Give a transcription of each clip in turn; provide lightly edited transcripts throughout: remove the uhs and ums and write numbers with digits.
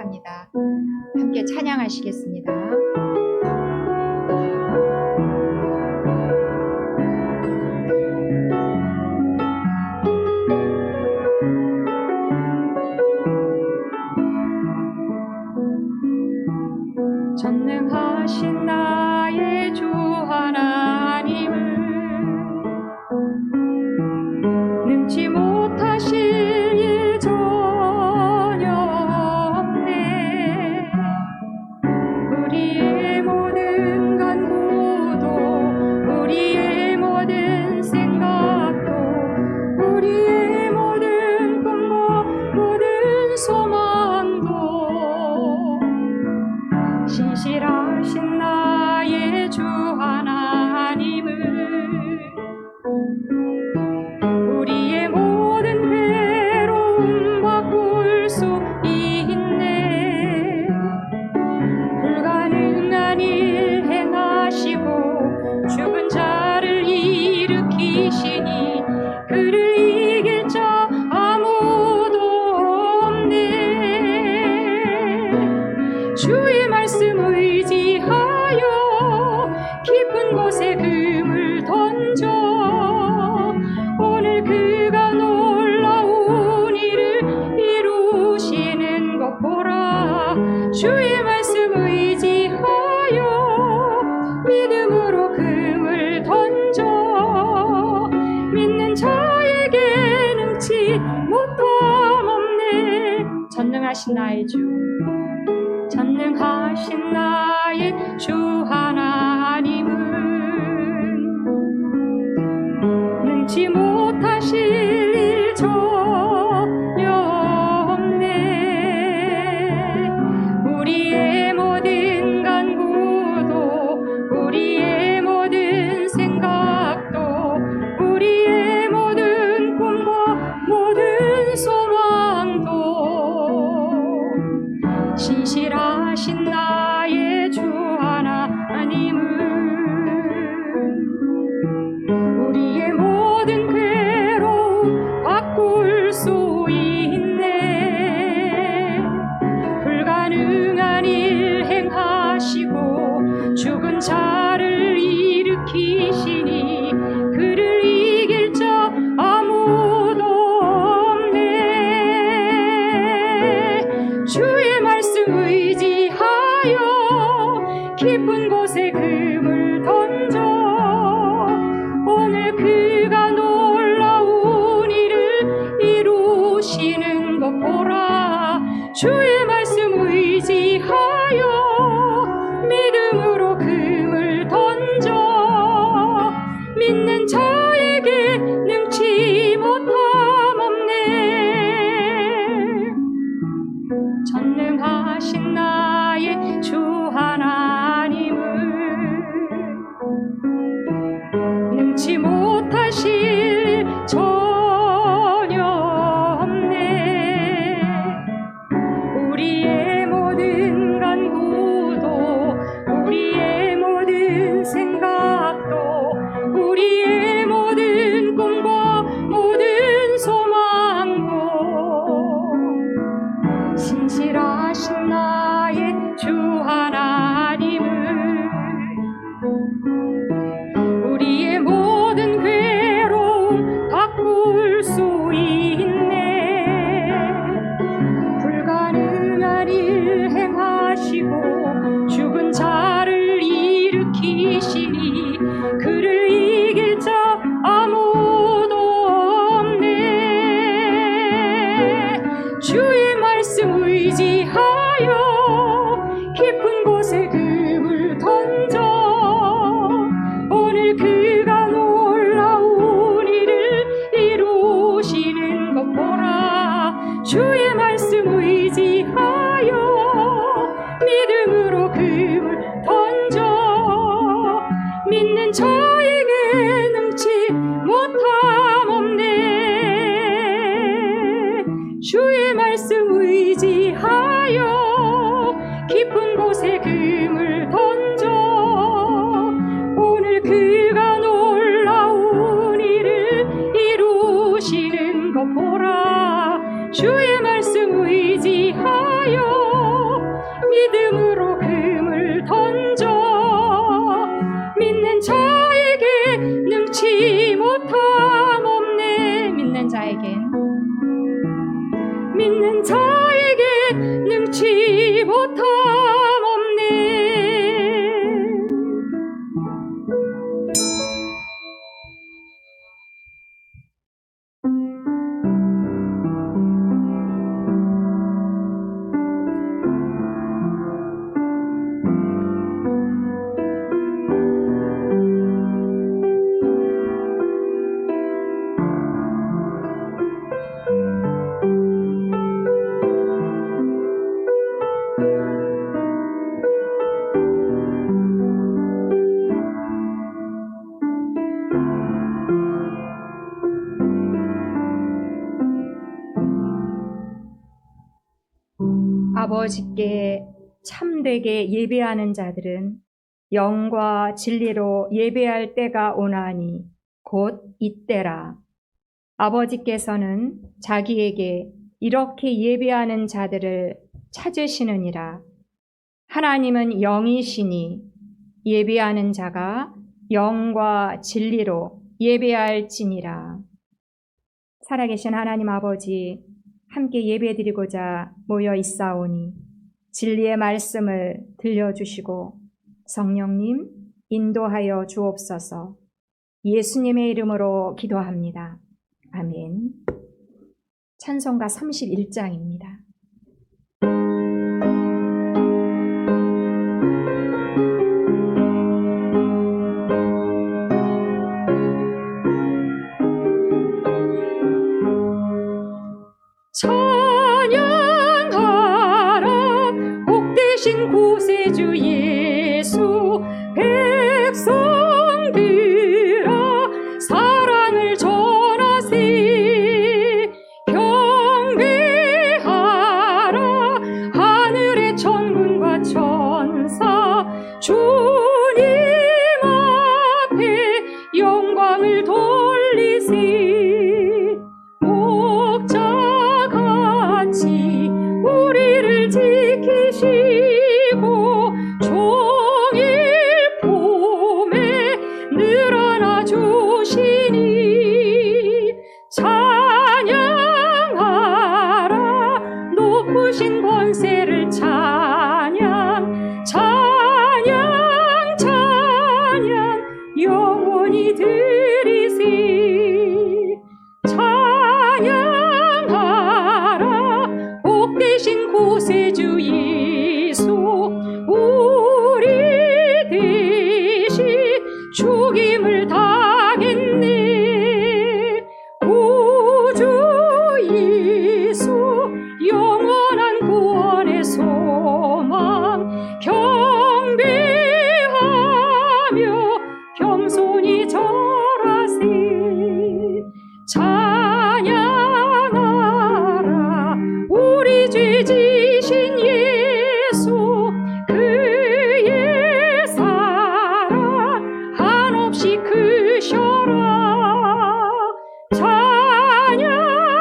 생각합니다. 함께 찬양하시겠습니다. 전능하신 나의 주 하나님은 능치 못하실 일 전혀 없네. 우리의 모든 간구도 우리의 모든 생각도 우리의 모든 꿈과 모든 소망도 신실하신 나의 주 하나님은 우리의 모든 괴로움 바꿀 수 있네. 불가능한 일 행하시고 죽은 자를 일으키시니 그를 이길 자 아무도 없네. 주의 말씀 의지하여 깊은 곳에 금을 던져 오늘 그가 놀라운 일을 이루시는 것 보라. 주의 말씀 의지하여 믿음으로 금을 던져 믿는 자에게 능치 못함 없네. 전능하신 나의 주, 전능하신 나의 주 하나님은 능치 못하실 일 전혀 없네. 우리의 모든 간구도 우리의 모든 생각도 우리의 모든 꿈과 모든 소망도 신실하신 나의 주 하나님은 우리의 모든 괴로움 바꿀 수 있네. 불가능한 일 행하시고 죽은 자를 일으키시니 그를 이길 자 아무도 없네. 주의 말씀 의지하여 깊은 곳에 금을 던져 오늘 그가 놀라운 일을 이루시는 것 보라. 주의 말씀 의지하여 믿음으로 금을 던져 믿는 자에게 능치 못함 없네. 전능하신 나의 주 하나님은 능치 못하실 전혀 없네. 우리의 모든 간구도 우리의 모든 생각도 우리의 모든 꿈과 모든 소망도 신실하신 나의 주 하나님은 우리의 모든 괴로움 바꿀 수 있네. 불가능한 일 행하시고 죽은 자를 일으키시니 그를 이길 자 아무도 없네. 주의 말씀 의지하여 깊은 곳 믿음으로 금을 던져 믿는 자에게 능치 못함 없네. 믿는 자에게 능치 못함 없네. 아버지께 참되게 예배하는 자들은 영과 진리로 예배할 때가 오나니 곧 이때라. 아버지께서는 자기에게 이렇게 예배하는 자들을 찾으시느니라. 하나님은 영이시니 예배하는 자가 영과 진리로 예배할지니라. 살아계신 하나님 아버지, 함께 예배드리고자 모여 있사오니 진리의 말씀을 들려주시고 성령님 인도하여 주옵소서. 예수님의 이름으로 기도합니다. 아멘. 찬송가 31장입니다. 찬양하라 복되신 구세주 예수. 백성들아 사랑을 전하세. 경배하라 하늘의 천군과 천사. 주님 앞에 영광을 돌리세. 우리를 지키시고 종일 품에 늘어나 주시니. 찬양하라 높으신 권세를. 찬양 찬양 찬양 영원히 드리세. 찬양하라 복되신 구세주 예수. 우리 대신 죽임을 당했네. 구주 예수 영원한 구원의 소망. 경배하며 겸손히 절하세. 찬양하라 우리 죄 지신 예수. 그의 사랑 한없이 크셔라.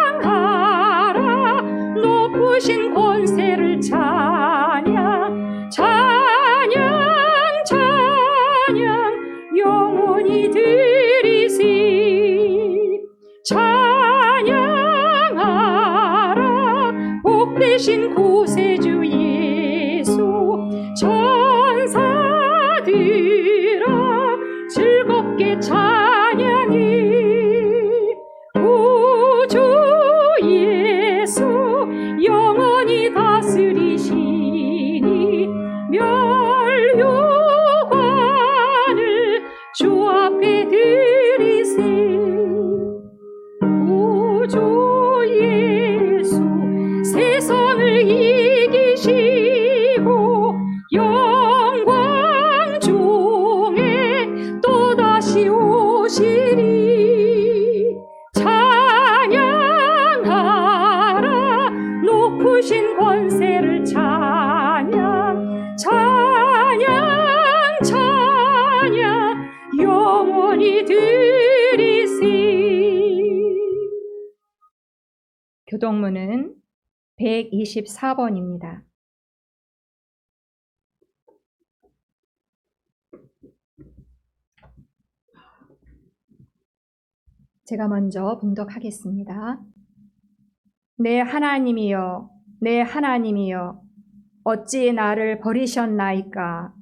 찬양하라 높으신 권세를. 찬양 찬양 찬양 영원히 드리세. 찬양하라 복되신 구세주 예수. 천사들아 즐겁게 찬양해. 구주 예수 영원히 다스리시니. 멸류관을 주 앞에 드리세. 구주 예수 세상을 이기시고 영광 중에 또다시 오시리. 찬양하라 높으신 권세를. 찬양 찬양 찬양 영원히 드리세. 교동문은 124번입니다. 제가 먼저 봉독하겠습니다. 내 하나님이여, 내 하나님이여, 어찌 나를 버리셨나이까?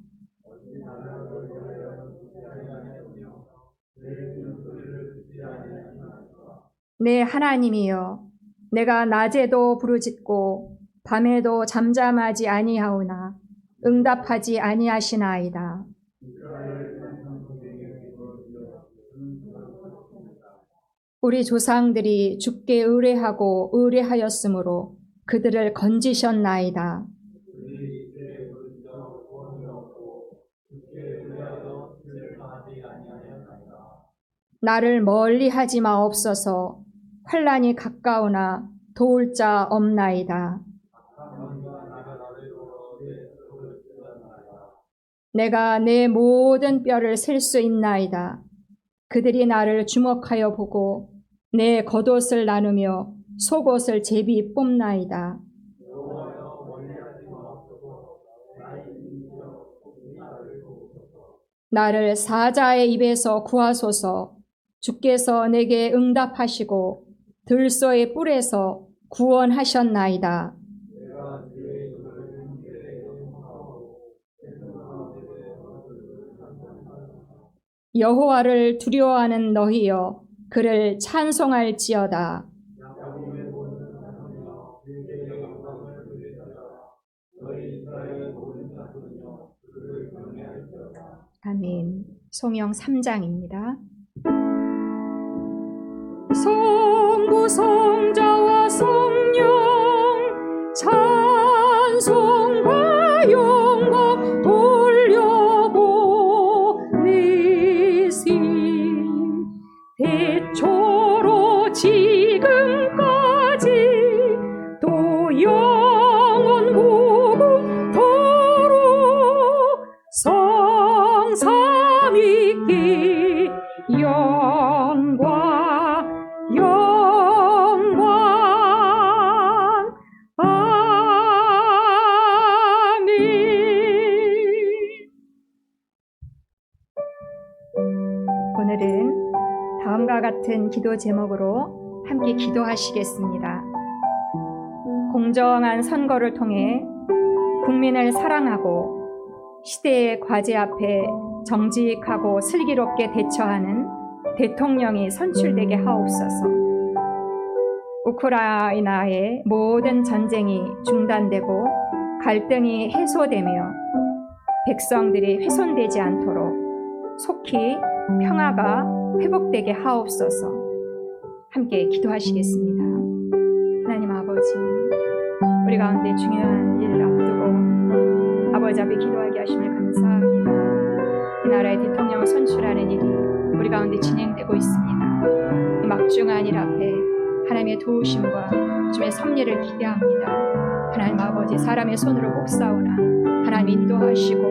내 하나님이여, 내가 낮에도 부르짖고 밤에도 잠잠하지 아니하오나 응답하지 아니하시나이다. 우리 조상들이 주께 의뢰하고 의뢰하였으므로 그들을 건지셨나이다. 나를 멀리하지 마옵소서. 환난이 가까우나 도울 자 없나이다. 내가 내 모든 뼈를 셀 수 있나이다. 그들이 나를 주목하여 보고 내 겉옷을 나누며 속옷을 제비 뽑나이다. 나를 사자의 입에서 구하소서. 주께서 내게 응답하시고 들소의 뿔에서 구원하셨나이다. 여호와를 두려워하는 너희여, 그를 찬송할지어다. 아멘. 송영 3장입니다. 성부 성자와 성령 찬송과 영광 돌려보내시. 대초로 지금까지 또 영원 무궁토록 성삼위께 영광 아멘. 오늘은 다음과 같은 기도 제목으로 함께 기도하시겠습니다. 공정한 선거를 통해 국민을 사랑하고 시대의 과제 앞에 정직하고 슬기롭게 대처하는 대통령이 선출되게 하옵소서. 우크라이나의 모든 전쟁이 중단되고 갈등이 해소되며 백성들이 훼손되지 않도록 속히 평화가 회복되게 하옵소서. 함께 기도하시겠습니다. 하나님 아버지, 우리 가운데 중요한 일을 앞두고 아버지 앞에 기도하게 하심을 감사합니다. 이 나라의 대통령을 선출하는 일이 우리 가운데 진행되고 있습니다. 이 막중한 일 앞에 하나님의 도우심과 주의 섭리를 기대합니다. 하나님 아버지, 사람의 손으로 못 싸우나 하나님 인도하시고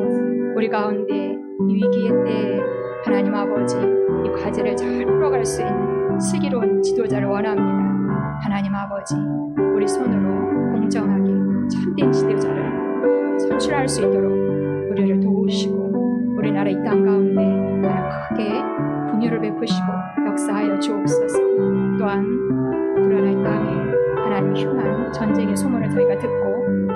우리 가운데 이 위기의 때에 하나님 아버지, 이 과제를 잘 풀어갈 수 있는 슬기로운 지도자를 원합니다. 하나님 아버지, 우리 손으로 공정하게 참된 지도자를 선출할 수 있도록 우리를 도우시고 우리나라 이 땅 가운데 크게 분유를 베푸시고 역사하여 주옵소서. 또한 우크라이나 땅에 하나님 흉한 전쟁의 소문을 저희가 듣고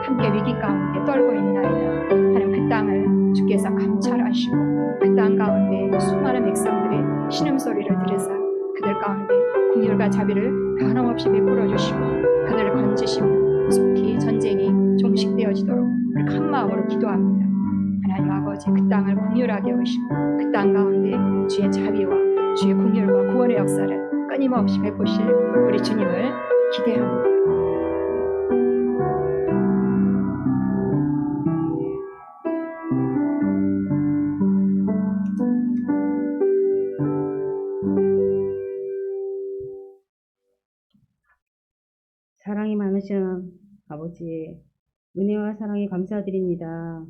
함께 위기 가운데 떨고 있나이다. 하나님 그 땅을 주께서 감찰하시고 그 땅 가운데 수많은 백성들의 신음소리를 들으사 그들 가운데 긍휼과 자비를 변함없이 베풀어 주시고 그들을 건지시며 속히 전쟁이 종식되어지도록 우리 큰 마음으로 기도합니다. 하나님 아버지, 그 땅을 긍휼하게 여기시고 그 땅 가운데 주의 자비와 주의 긍휼과 구원의 역사를 끊임없이 베푸실 우리 주님을 기대합니다. 사랑이 많으신 아버지, 은혜와 사랑에 감사드립니다.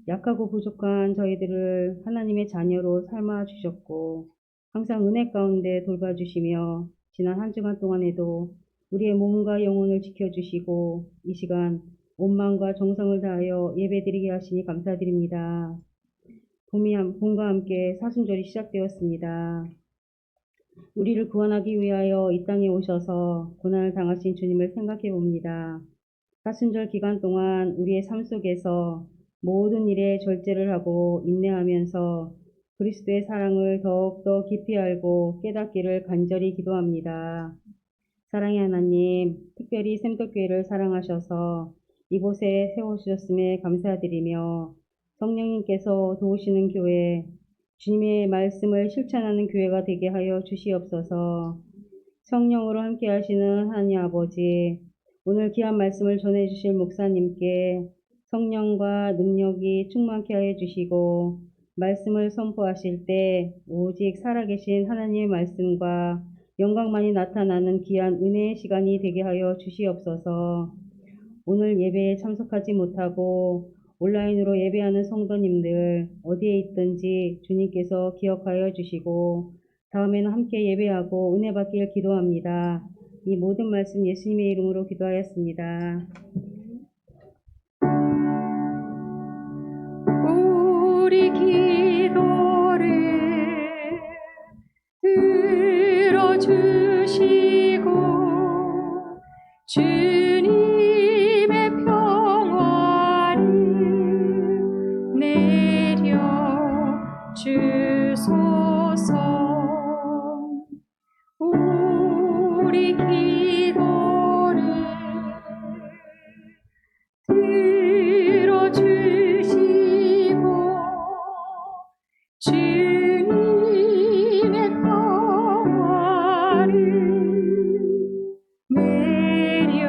약하고 부족한 저희들을 하나님의 자녀로 삼아 주셨고 항상 은혜 가운데 돌봐주시며 지난 한 주간 동안에도 우리의 몸과 영혼을 지켜주시고 이 시간 온 마음과 정성을 다하여 예배드리게 하시니 감사드립니다. 봄과 함께 사순절이 시작되었습니다. 우리를 구원하기 위하여 이 땅에 오셔서 고난을 당하신 주님을 생각해 봅니다. 사순절 기간 동안 우리의 삶 속에서 모든 일에 절제를 하고 인내하면서 그리스도의 사랑을 더욱더 깊이 알고 깨닫기를 간절히 기도합니다. 사랑의 하나님, 특별히 샘덕교회를 사랑하셔서 이곳에 세워주셨음에 감사드리며 성령님께서 도우시는 교회, 주님의 말씀을 실천하는 교회가 되게 하여 주시옵소서. 성령으로 함께 하시는 하나님 아버지, 오늘 귀한 말씀을 전해주실 목사님께 성령과 능력이 충만케 하여 주시고 말씀을 선포하실 때 오직 살아계신 하나님의 말씀과 영광만이 나타나는 귀한 은혜의 시간이 되게 하여 주시옵소서. 오늘 예배에 참석하지 못하고 온라인으로 예배하는 성도님들 어디에 있든지 주님께서 기억하여 주시고 다음에는 함께 예배하고 은혜 받길 기도합니다. 이 모든 말씀 예수님의 이름으로 기도하였습니다. 우리 기도를 들어주시고 주님의 평화를 내려 주소서. 우리 기도를 들어주시고 주님의 평화를 내려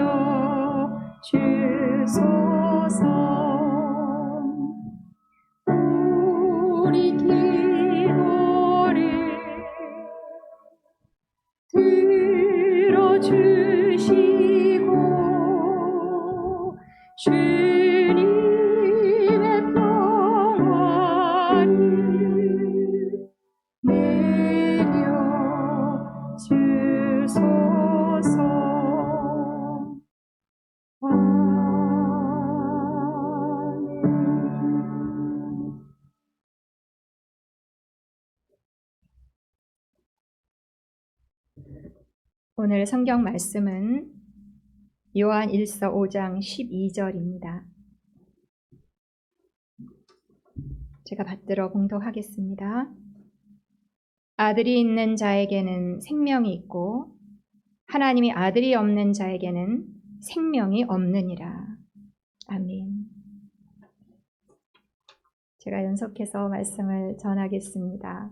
주소서. 우리 기도를 들어주시고 주님의 평화를 내려 주소서. 아멘. 오늘 성경 말씀은 요한 1서 5장 12절입니다. 제가 받들어 봉독하겠습니다. 아들이 있는 자에게는 생명이 있고 하나님이 아들이 없는 자에게는 생명이 없느니라. 아멘. 제가 연속해서 말씀을 전하겠습니다.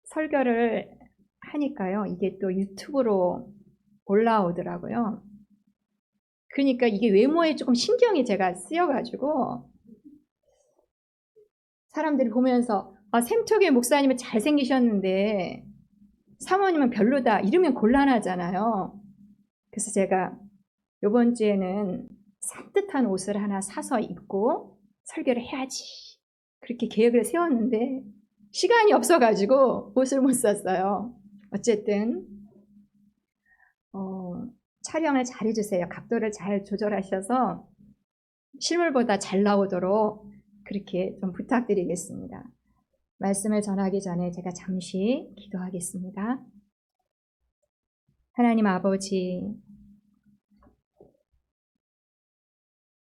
설교를 하니까요, 이게 또 유튜브로 올라오더라고요. 그러니까 이게 외모에 조금 신경이 제가 쓰여가지고 사람들이 보면서 샘토교회 목사님은 잘생기셨는데 사모님은 별로다 이러면 곤란하잖아요. 그래서 제가 이번 주에는 산뜻한 옷을 하나 사서 입고 설교를 해야지 그렇게 계획을 세웠는데 시간이 없어가지고 옷을 못 샀어요. 어쨌든 촬영을 잘 해주세요. 각도를 잘 조절하셔서 실물보다 잘 나오도록 그렇게 좀 부탁드리겠습니다. 말씀을 전하기 전에 제가 잠시 기도하겠습니다. 하나님 아버지,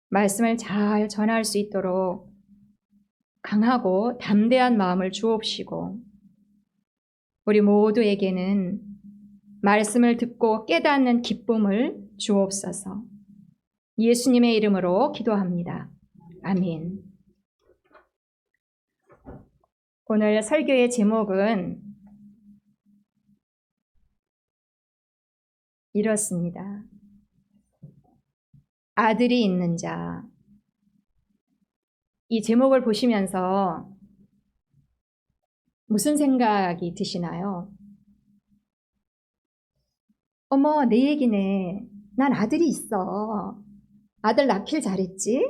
말씀을 잘 전할 수 있도록 강하고 담대한 마음을 주옵시고 우리 모두에게는 말씀을 듣고 깨닫는 기쁨을 주옵소서. 예수님의 이름으로 기도합니다. 아멘. 오늘 설교의 제목은 이렇습니다. 아들이 있는 자. 이 제목을 보시면서 무슨 생각이 드시나요? 어머, 내 얘기네. 난 아들이 있어. 아들 낳길 잘했지?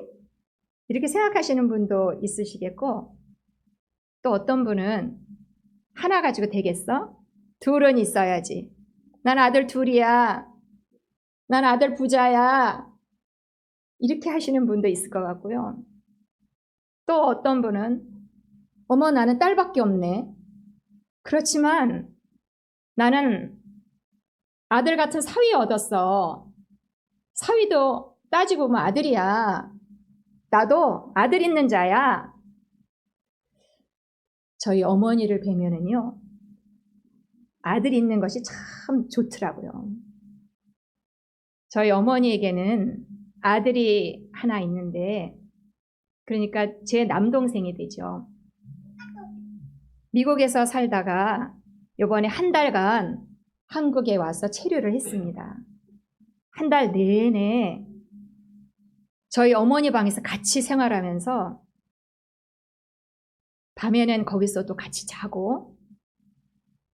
이렇게 생각하시는 분도 있으시겠고, 또 어떤 분은 하나 가지고 되겠어? 둘은 있어야지. 난 아들 둘이야. 난 아들 부자야. 이렇게 하시는 분도 있을 것 같고요. 또 어떤 분은 어머, 나는 딸밖에 없네. 그렇지만 나는 아들 같은 사위 얻었어. 사위도 따지고 보면 아들이야. 나도 아들 있는 자야. 저희 어머니를 뵈면은요, 아들 있는 것이 참 좋더라고요. 저희 어머니에게는 아들이 하나 있는데, 그러니까 제 남동생이 되죠. 미국에서 살다가 이번에 한 달간 한국에 와서 체류를 했습니다. 한 달 내내 저희 어머니 방에서 같이 생활하면서 밤에는 거기서 또 같이 자고,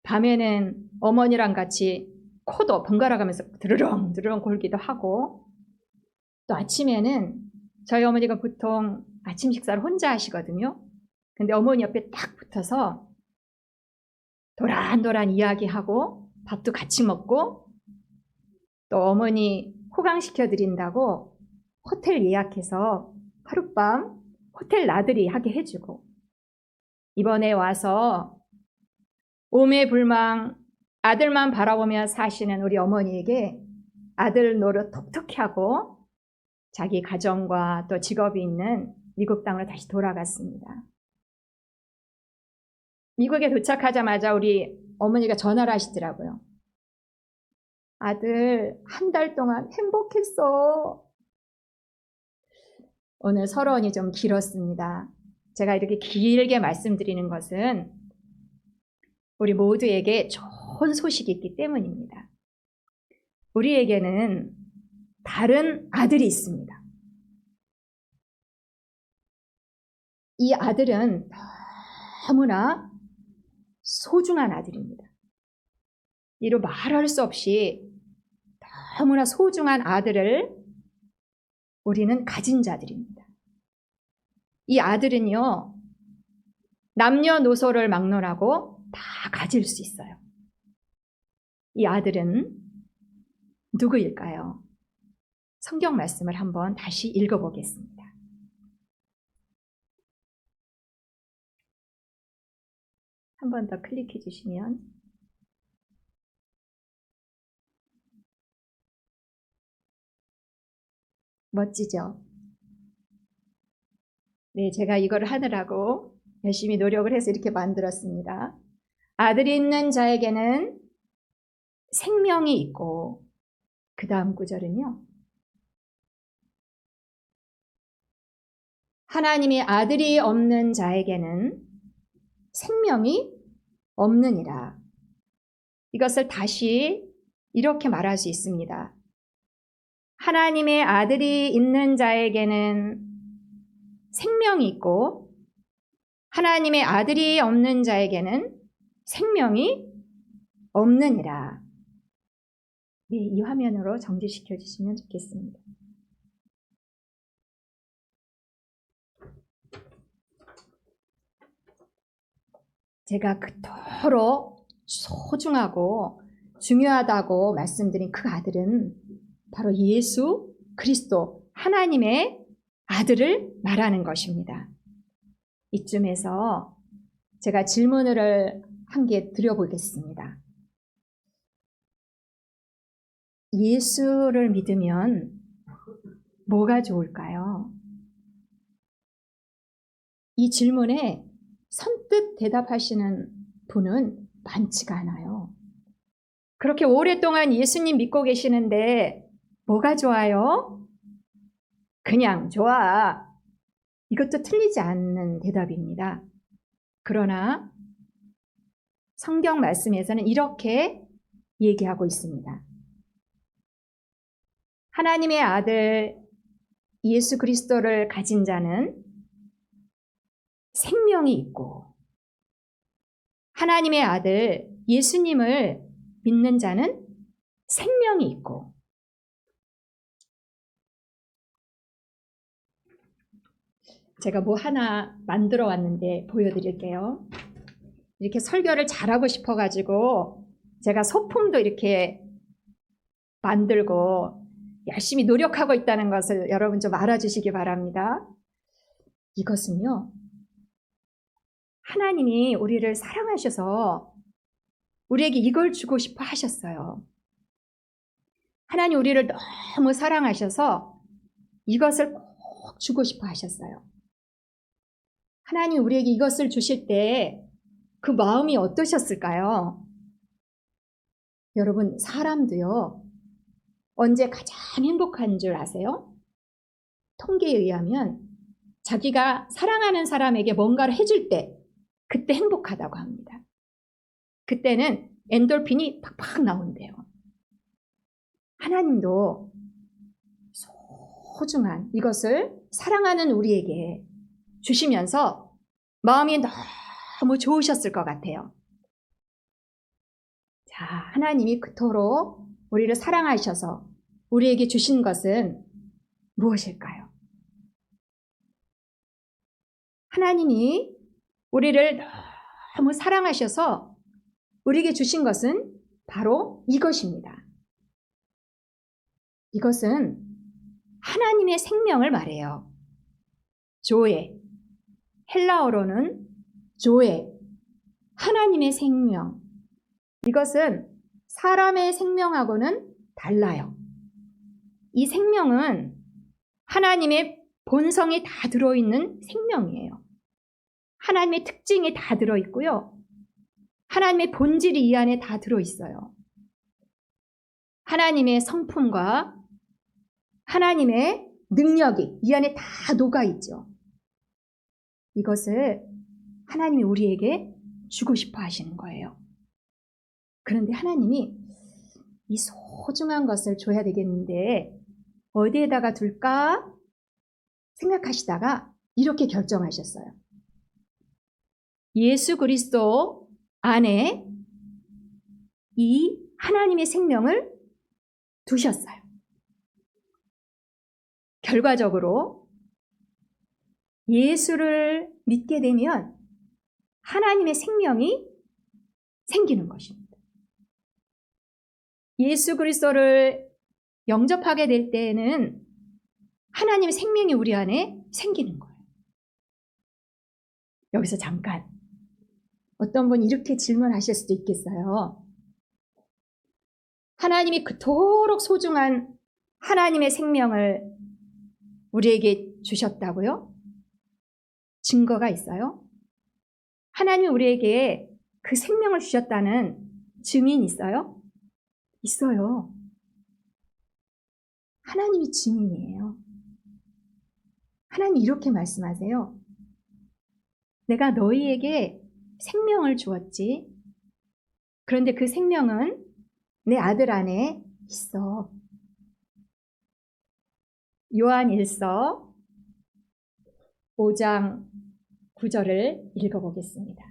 밤에는 어머니랑 같이 코도 번갈아 가면서 드르렁 드르렁 골기도 하고, 또 아침에는 저희 어머니가 보통 아침 식사를 혼자 하시거든요. 근데 어머니 옆에 딱 붙어서 도란도란 이야기하고 밥도 같이 먹고, 또 어머니 호강시켜 드린다고 호텔 예약해서 하룻밤 호텔 나들이 하게 해주고, 이번에 와서 오매불망 아들만 바라보며 사시는 우리 어머니에게 아들 노릇 톡톡히 하고 자기 가정과 또 직업이 있는 미국 땅으로 다시 돌아갔습니다. 미국에 도착하자마자 우리 어머니가 전화를 하시더라고요. 아들, 한 달 동안 행복했어. 오늘 서론이 좀 길었습니다. 제가 이렇게 길게 말씀드리는 것은 우리 모두에게 좋은 소식이 있기 때문입니다. 우리에게는 다른 아들이 있습니다. 이 아들은 너무나 소중한 아들입니다. 이로 말할 수 없이 너무나 소중한 아들을 우리는 가진 자들입니다. 이 아들은요, 남녀노소를 막론하고 다 가질 수 있어요. 이 아들은 누구일까요? 성경 말씀을 한번 다시 읽어보겠습니다. 한 번 더 클릭해 주시면, 멋지죠? 네, 제가 이걸 하느라고 열심히 노력을 해서 이렇게 만들었습니다. 아들이 있는 자에게는 생명이 있고, 그 다음 구절은요, 하나님의 아들이 없는 자에게는 생명이 없느니라. 이것을 다시 이렇게 말할 수 있습니다. 하나님의 아들이 있는 자에게는 생명이 있고, 하나님의 아들이 없는 자에게는 생명이 없느니라. 네, 이 화면으로 정지시켜 주시면 좋겠습니다. 제가 그토록 소중하고 중요하다고 말씀드린 그 아들은 바로 예수 그리스도 하나님의 아들을 말하는 것입니다. 이쯤에서 제가 질문을 한 개 드려보겠습니다. 예수를 믿으면 뭐가 좋을까요? 이 질문에 선뜻 대답하시는 분은 많지가 않아요. 그렇게 오랫동안 예수님 믿고 계시는데 뭐가 좋아요? 그냥 좋아. 이것도 틀리지 않는 대답입니다. 그러나 성경 말씀에서는 이렇게 얘기하고 있습니다. 하나님의 아들 예수 그리스도를 가진 자는 생명이 있고, 하나님의 아들 예수님을 믿는 자는 생명이 있고, 제가 뭐 하나 만들어 왔는데 보여드릴게요. 이렇게 설교를 잘하고 싶어가지고 제가 소품도 이렇게 만들고 열심히 노력하고 있다는 것을 여러분 좀 알아주시기 바랍니다. 이것은요, 하나님이 우리를 사랑하셔서 우리에게 이걸 주고 싶어 하셨어요. 하나님 우리를 너무 사랑하셔서 이것을 꼭 주고 싶어 하셨어요. 하나님 우리에게 이것을 주실 때 그 마음이 어떠셨을까요? 여러분, 사람도요, 언제 가장 행복한 줄 아세요? 통계에 의하면 자기가 사랑하는 사람에게 뭔가를 해줄 때 그때 행복하다고 합니다. 그때는 엔돌핀이 팍팍 나온대요. 하나님도 소중한 이것을 사랑하는 우리에게 주시면서 마음이 너무 좋으셨을 것 같아요. 자, 하나님이 그토록 우리를 사랑하셔서 우리에게 주신 것은 무엇일까요? 하나님이 우리를 너무 사랑하셔서 우리에게 주신 것은 바로 이것입니다. 이것은 하나님의 생명을 말해요. 조에, 헬라어로는 조에, 하나님의 생명. 이것은 사람의 생명하고는 달라요. 이 생명은 하나님의 본성이 다 들어있는 생명이에요. 하나님의 특징이 다 들어있고요. 하나님의 본질이 이 안에 다 들어있어요. 하나님의 성품과 하나님의 능력이 이 안에 다 녹아있죠. 이것을 하나님이 우리에게 주고 싶어 하시는 거예요. 그런데 하나님이 이 소중한 것을 줘야 되겠는데 어디에다가 둘까 생각하시다가 이렇게 결정하셨어요. 예수 그리스도 안에 이 하나님의 생명을 두셨어요. 결과적으로 예수를 믿게 되면 하나님의 생명이 생기는 것입니다. 예수 그리스도를 영접하게 될 때에는 하나님의 생명이 우리 안에 생기는 거예요. 여기서 잠깐 어떤 분이 이렇게 질문하실 수도 있겠어요. 하나님이 그토록 소중한 하나님의 생명을 우리에게 주셨다고요? 증거가 있어요? 하나님이 우리에게 그 생명을 주셨다는 증인 있어요? 있어요. 하나님이 증인이에요. 하나님이 이렇게 말씀하세요. 내가 너희에게 생명을 주었지. 그런데 그 생명은 내 아들 안에 있어. 요한 1서 5장 9절을 읽어보겠습니다.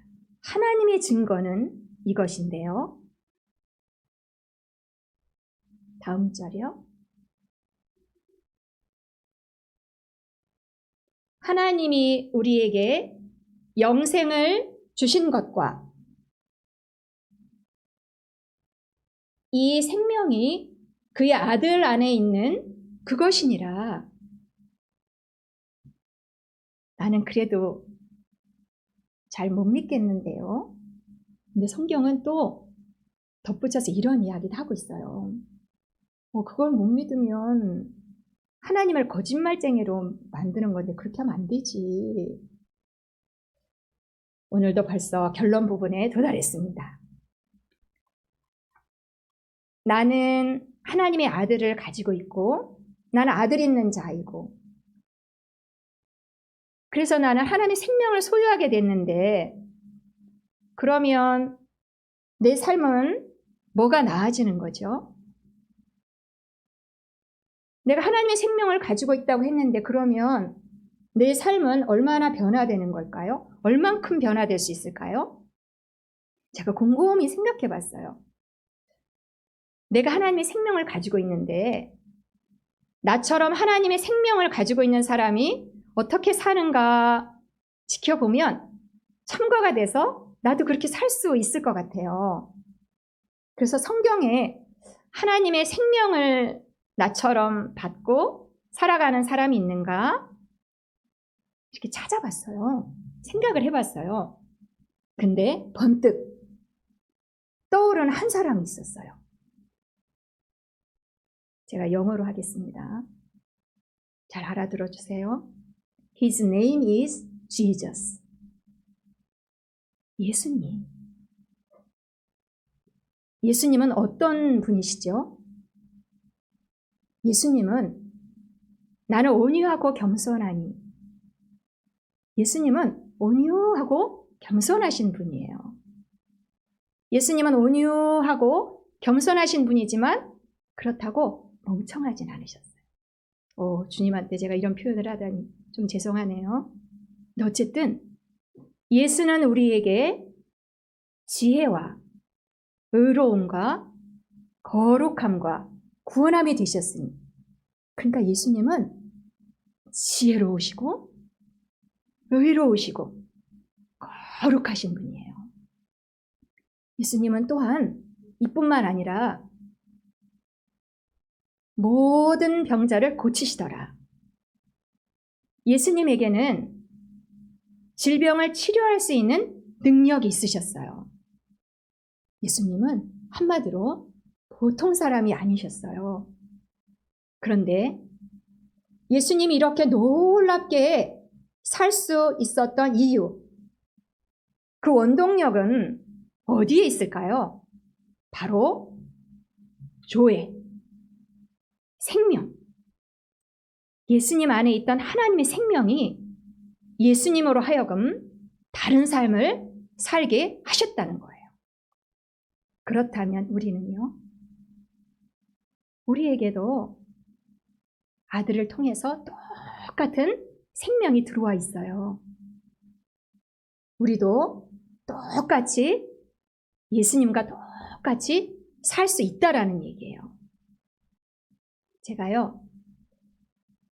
하나님의 증거는 이것인데요. 다음 절이요. 하나님이 우리에게 영생을 주신 것과 이 생명이 그의 아들 안에 있는 그것이니라. 나는 그래도 잘 못 믿겠는데요. 근데 성경은 또 덧붙여서 이런 이야기도 하고 있어요. 그걸 못 믿으면 하나님을 거짓말쟁이로 만드는 건데 그렇게 하면 안 되지. 오늘도 벌써 결론 부분에 도달했습니다. 나는 하나님의 아들을 가지고 있고 나는 아들 있는 자이고 그래서 나는 하나님의 생명을 소유하게 됐는데 그러면 내 삶은 뭐가 나아지는 거죠? 내가 하나님의 생명을 가지고 있다고 했는데 그러면 내 삶은 얼마나 변화되는 걸까요? 얼만큼 변화될 수 있을까요? 제가 곰곰이 생각해 봤어요. 내가 하나님의 생명을 가지고 있는데 나처럼 하나님의 생명을 가지고 있는 사람이 어떻게 사는가 지켜보면 참고가 돼서 나도 그렇게 살 수 있을 것 같아요. 그래서 성경에 하나님의 생명을 나처럼 받고 살아가는 사람이 있는가 이렇게 찾아봤어요. 생각을 해봤어요. 근데 번뜩 떠오르는 한 사람이 있었어요. 제가 영어로 하겠습니다. 잘 알아들어 주세요. His name is Jesus. 예수님. 예수님은 어떤 분이시죠? 예수님은 나는 온유하고 겸손하니. 예수님은 온유하고 겸손하신 분이에요. 예수님은 온유하고 겸손하신 분이지만 그렇다고 멍청하진 않으셨어요. 주님한테 제가 이런 표현을 하다니 좀 죄송하네요. 근데 어쨌든 예수는 우리에게 지혜와 의로움과 거룩함과 구원함이 되셨으니, 그러니까 예수님은 지혜로우시고 의로우시고 거룩하신 분이에요. 예수님은 또한 이뿐만 아니라 모든 병자를 고치시더라. 예수님에게는 질병을 치료할 수 있는 능력이 있으셨어요. 예수님은 한마디로 보통 사람이 아니셨어요. 그런데 예수님이 이렇게 놀랍게 살 수 있었던 이유, 그 원동력은 어디에 있을까요? 바로 조회, 생명. 예수님 안에 있던 하나님의 생명이 예수님으로 하여금 다른 삶을 살게 하셨다는 거예요. 그렇다면 우리는요, 우리에게도 아들을 통해서 똑같은 생명이 들어와 있어요. 우리도 똑같이 예수님과 똑같이 살 수 있다라는 얘기예요. 제가요,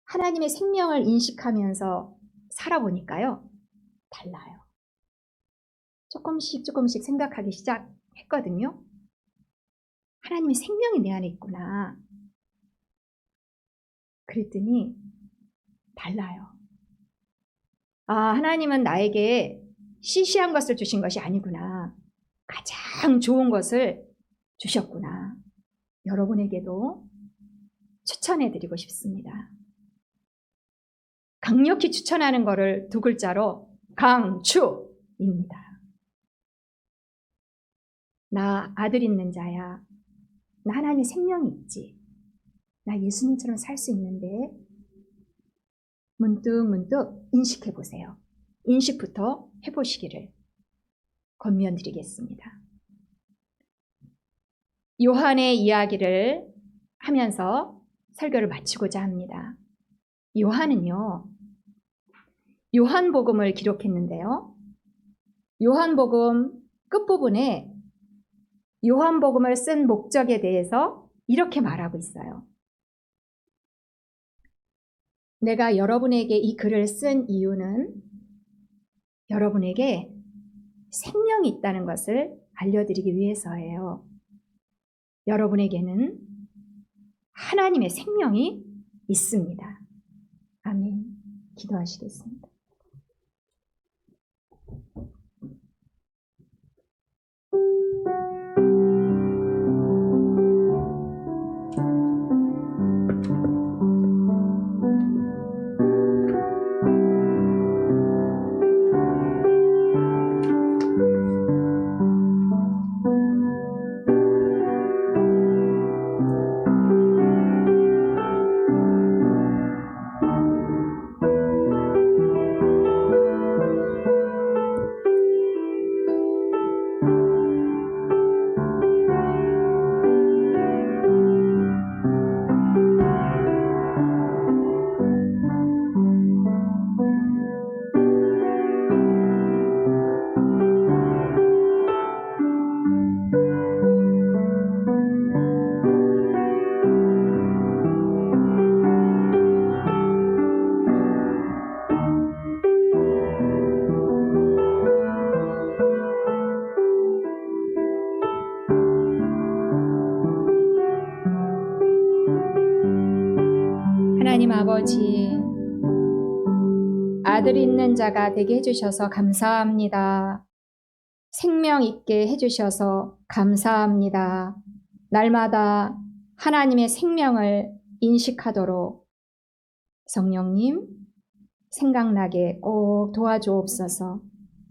하나님의 생명을 인식하면서 살아보니까요, 달라요. 조금씩 생각하기 시작했거든요. 하나님의 생명이 내 안에 있구나. 그랬더니 달라요. 하나님은 나에게 시시한 것을 주신 것이 아니구나. 가장 좋은 것을 주셨구나. 여러분에게도 추천해드리고 싶습니다. 강력히 추천하는 것을 두 글자로 강추입니다. 나 아들 있는 자야. 나 하나님의 생명이 있지. 나 예수님처럼 살 수 있는데 문득 인식해 보세요. 인식부터 해보시기를 권면드리겠습니다. 요한의 이야기를 하면서 설교를 마치고자 합니다. 요한은요, 요한복음을 기록했는데요. 요한복음 끝부분에 요한복음을 쓴 목적에 대해서 이렇게 말하고 있어요. 내가 여러분에게 이 글을 쓴 이유는 여러분에게 생명이 있다는 것을 알려드리기 위해서예요. 여러분에게는 하나님의 생명이 있습니다. 아멘. 기도하시겠습니다. 하나님 아버지, 아들 있는 자가 되게 해주셔서 감사합니다. 생명 있게 해주셔서 감사합니다. 날마다 하나님의 생명을 인식하도록 성령님 생각나게 꼭 도와주옵소서.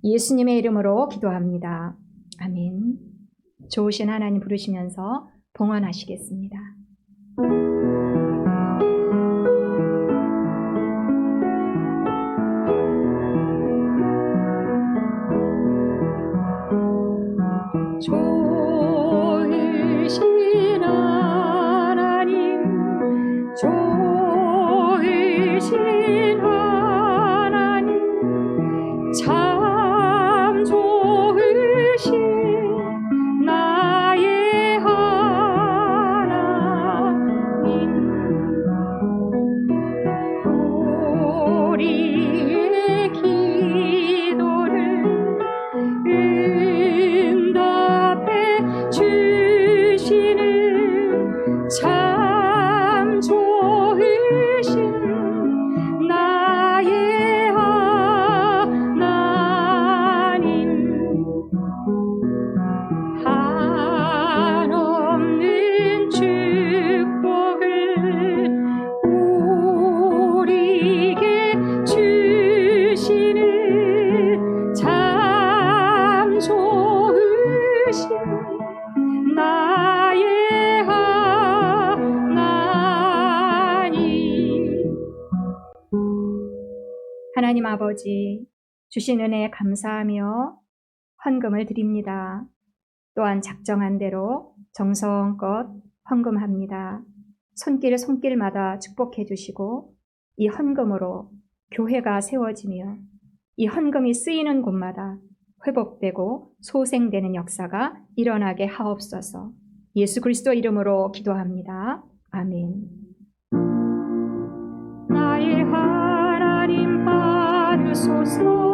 예수님의 이름으로 기도합니다. 아멘. 좋으신 하나님 부르시면서 봉헌하시겠습니다. 좋으신 하나님, 좋으신 하나님, 참 좋으신 나의 하나님. 우리의 기도를 응답해 주시는 참 좋으신 나의 하나님. 한없는 축복을 우리에게 주시는 참 좋으신 나의 하나님. 하나님 아버지, 주신 은혜에 감사하며 헌금을 드립니다. 또한 작정한 대로 정성껏 헌금합니다. 손길마다 축복해 주시고 이 헌금으로 교회가 세워지며 이 헌금이 쓰이는 곳마다 회복되고 소생되는 역사가 일어나게 하옵소서. 예수 그리스도 이름으로 기도합니다. 아멘. 나의 하나님 받으소서.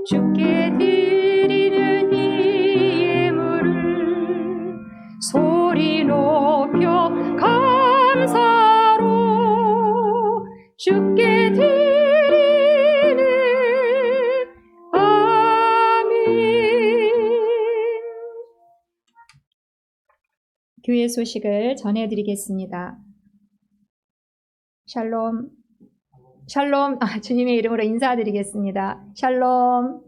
주께 드리는 이 예물을 소리 높여 감사로 주께 드리는 아멘. 교회 소식을 전해드리겠습니다. 샬롬. 샬롬. 주님의 이름으로 인사드리겠습니다. 샬롬.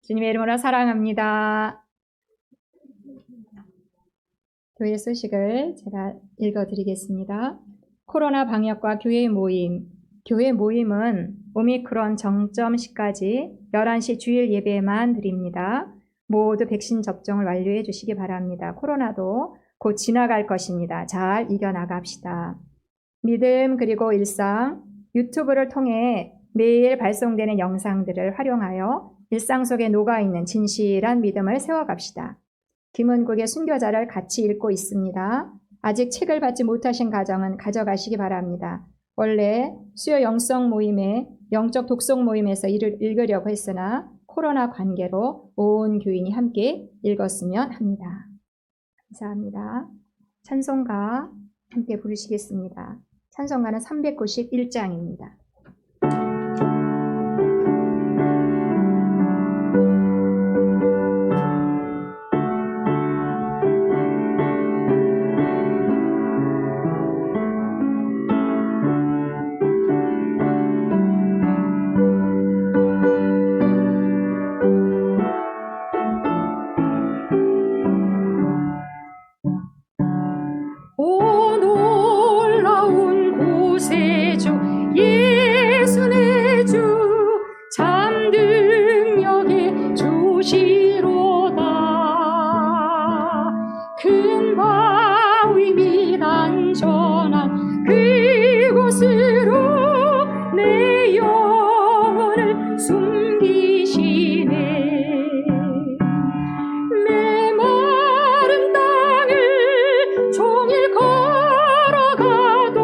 주님의 이름으로 사랑합니다. 교회 소식을 제가 읽어드리겠습니다. 코로나 방역과 교회 모임. 교회 모임은 오미크론 정점 시까지 11시 주일 예배만 드립니다. 모두 백신 접종을 완료해 주시기 바랍니다. 코로나도 곧 지나갈 것입니다. 잘 이겨나갑시다. 믿음 그리고 일상 유튜브를 통해 매일 발송되는 영상들을 활용하여 일상 속에 녹아있는 진실한 믿음을 세워갑시다. 김은국의 순교자를 같이 읽고 있습니다. 아직 책을 받지 못하신 가정은 가져가시기 바랍니다. 원래 수요 영성 모임에 영적 독송 모임에서 읽으려고 했으나 코로나 관계로 온 교인이 함께 읽었으면 합니다. 감사합니다. 찬송가 함께 부르시겠습니다. 찬송가는 391장입니다. 오 놀라운 구세주 예수 내 주 참 능력의 주시로다. 큰 바위 및 안전한 그곳으로 내 영혼을 숨기시네. 메마른 땅을 종일 걸어가도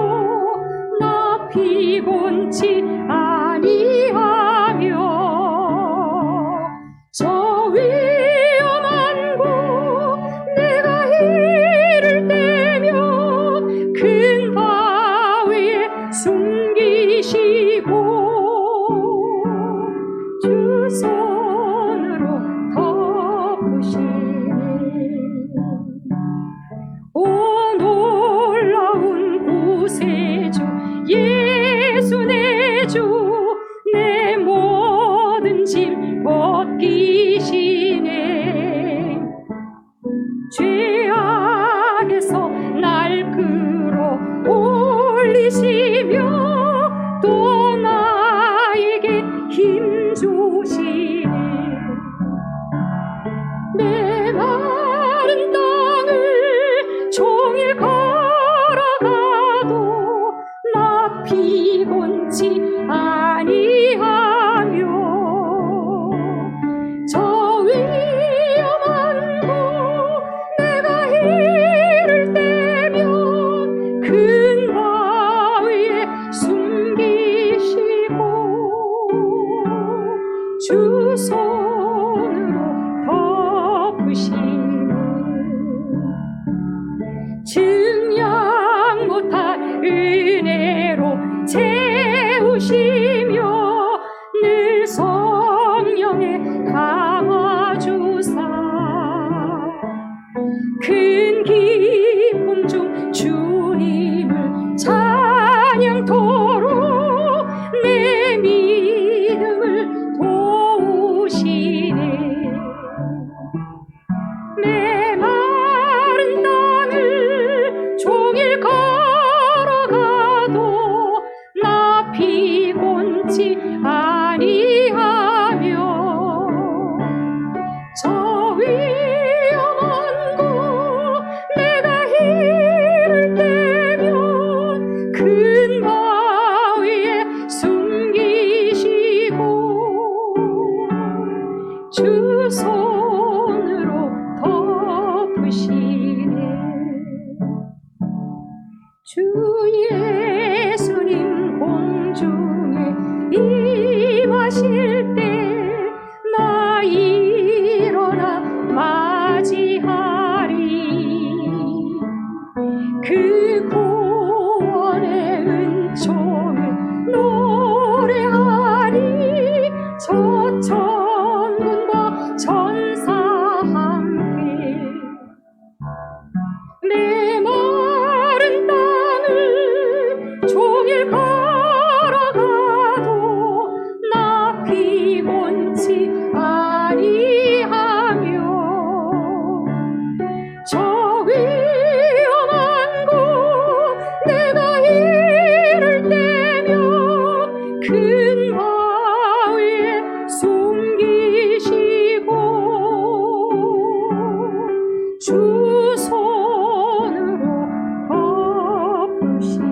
나 피곤치 아니하며 저 위험한 곳 내가 이를 때며 큰 바위에 숨기시고 주 손으로 본치 아니하며 저 위험한 곳 내가 이를 때면 큰 바위에 숨기시고 주 손으로 덮으시네 증량 못할 은혜로 채우시며 늘 성령에 감아주사 큰 기쁨 중 주님을 찬양토록 내 믿음을 도우시네 메마른 땅을 종일 걸어가도 나 피곤치 아니하며 저 위험한 곳 내가 이를 때면 큰 바위에 숨기시고 주 손으로 덮으시네 주 예수님 공중에 임하실 때 나 일어나 맞이하리 그 구원의 은총을 노래하리 저 천군과 전사 함께 메마른 땅을 종일 걸어가도 나 피곤치 아니하며 저 위험한 곳 내가 이를 때면 큰 바위에 숨기시고 주 손으로 덮으시네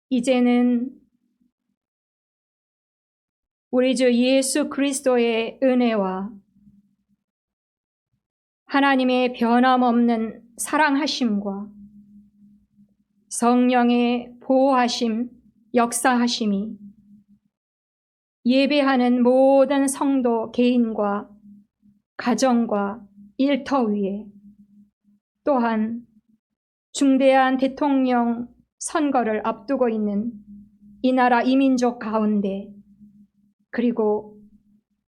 이제는 우리 주 예수 그리스도의 은혜와 하나님의 변함없는 사랑하심과 성령의 보호하심, 역사하심이 예배하는 모든 성도 개인과 가정과 일터 위에 또한 중대한 대통령 선거를 앞두고 있는 이 나라 이민족 가운데 그리고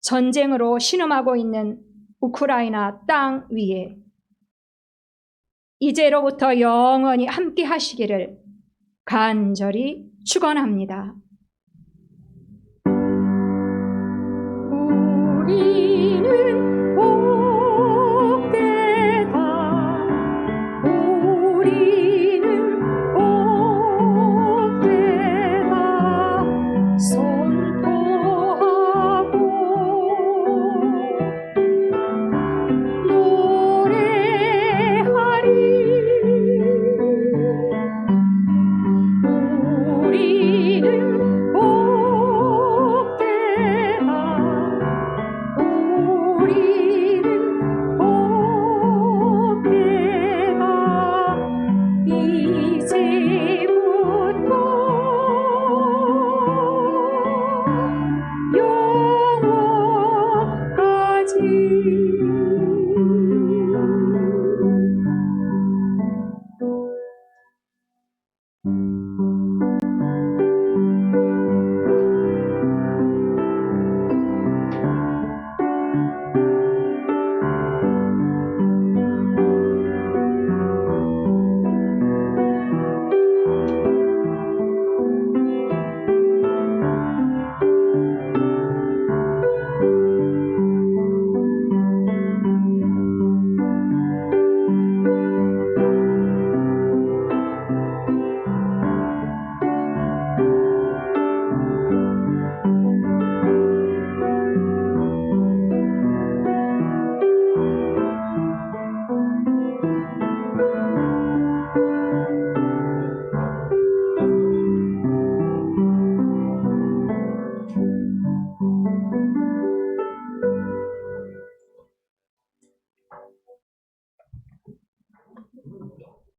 전쟁으로 신음하고 있는 우크라이나 땅 위에 이제로부터 영원히 함께 하시기를 간절히 축원합니다.